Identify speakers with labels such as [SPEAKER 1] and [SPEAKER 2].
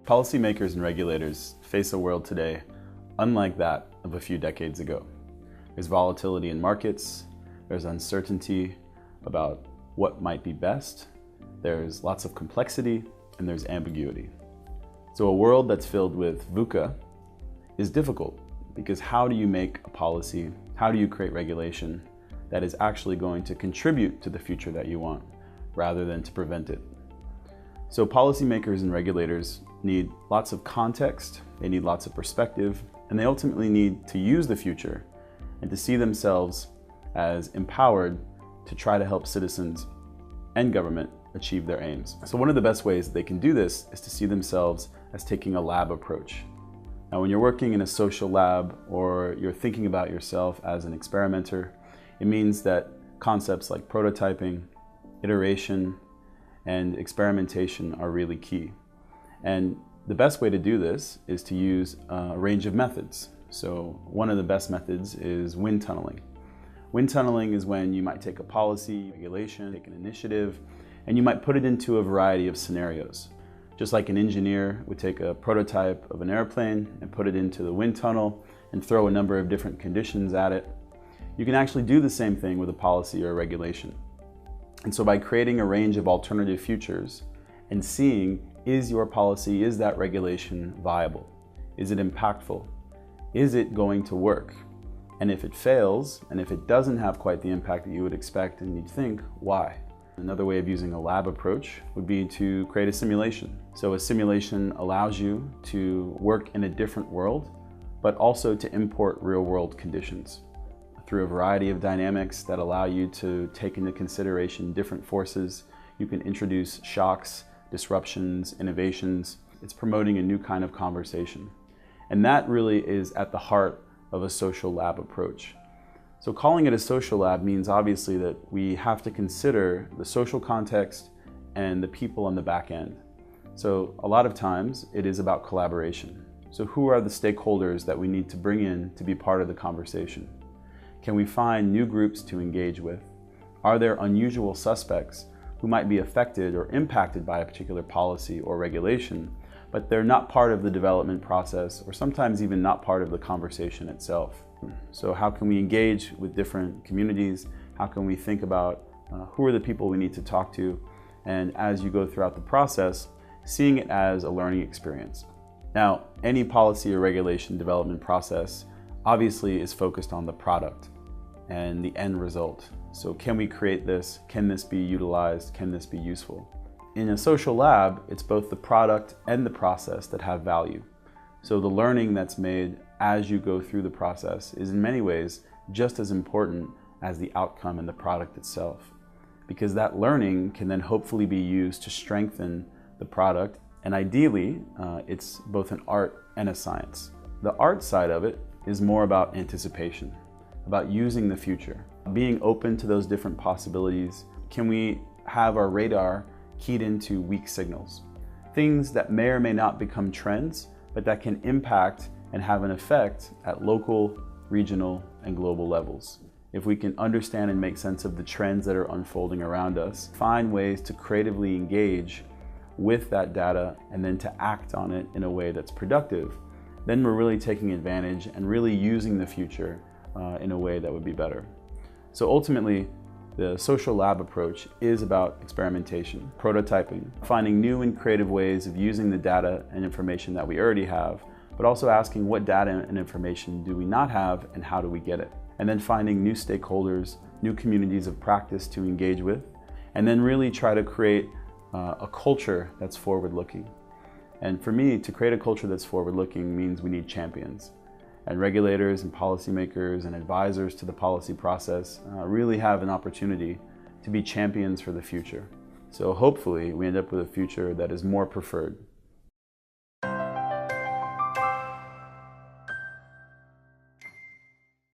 [SPEAKER 1] Policymakers and regulators face a world today unlike that of a few decades ago. There's volatility in markets, there's uncertainty about what might be best, there's lots of complexity, and there's ambiguity. So a world that's filled with V.U.C.A is difficult because how do you make a policy, how do you create regulation that is actually going to contribute to the future that you want rather than to prevent it? So policymakers and regulators need lots of context, they need lots of perspective, and they ultimately need to use the future and to see themselves as empowered to try to help citizens and government achieve their aims. So one of the best ways they can do this is to see themselves as taking a lab approach. Now, when you're working in a social lab or you're thinking about yourself as an experimenter, it means that concepts like prototyping, iteration, and experimentation are really key. And the best way to do this is to use a range of methods. So one of the best methods is wind tunneling. Wind tunneling is when you might take a policy, regulation, take an initiative, and you might put it into a variety of scenarios. Just like an engineer would take a prototype of an airplane and put it into the wind tunnel and throw a number of different conditions at it, you can actually do the same thing with a policy or a regulation. And so by creating a range of alternative futures and seeing, is your policy, is that regulation viable? Is it impactful? Is it going to work? And if it fails, and if it doesn't have quite the impact that you would expect and you'd think, why? Another way of using a lab approach would be to create a simulation. So a simulation allows you to work in a different world, but also to import real-world conditions through a variety of dynamics that allow you to take into consideration different forces. You can introduce shocks, disruptions, innovations. It's promoting a new kind of conversation. And that really is at the heart of a social lab approach. So calling it a social lab means obviously that we have to consider the social context and the people on the back end. So a lot of times it is about collaboration. So who are the stakeholders that we need to bring in to be part of the conversation? Can we find new groups to engage with? Are there unusual suspects who might be affected or impacted by a particular policy or regulation, but they're not part of the development process or sometimes even not part of the conversation itself? So how can we engage with different communities? How can we think about who are the people we need to talk to? And as you go throughout the process, seeing it as a learning experience. Now, any policy or regulation development process obviously is focused on the product and the end result. So can we create this? Can this be utilized? Can this be useful? In a social lab, it's both the product and the process that have value. So the learning that's made as you go through the process is in many ways just as important as the outcome and the product itself, because that learning can then hopefully be used to strengthen the product. And ideally, it's both an art and a science. The art side of it is more about anticipation, about using the future, being open to those different possibilities. Can we have our radar keyed into weak signals? Things that may or may not become trends, but that can impact and have an effect at local, regional, and global levels. If we can understand and make sense of the trends that are unfolding around us, find ways to creatively engage with that data and then to act on it in a way that's productive, then we're really taking advantage and really using the future in a way that would be better. So ultimately, the social lab approach is about experimentation, prototyping, finding new and creative ways of using the data and information that we already have, but also asking what data and information do we not have and how do we get it? And then finding new stakeholders, new communities of practice to engage with, and then really try to create a culture that's forward-looking. And for me, to create a culture that's forward-looking means we need champions. And regulators and policymakers and advisors to the policy process really have an opportunity to be champions for the future. So hopefully we end up with a future that is more preferred.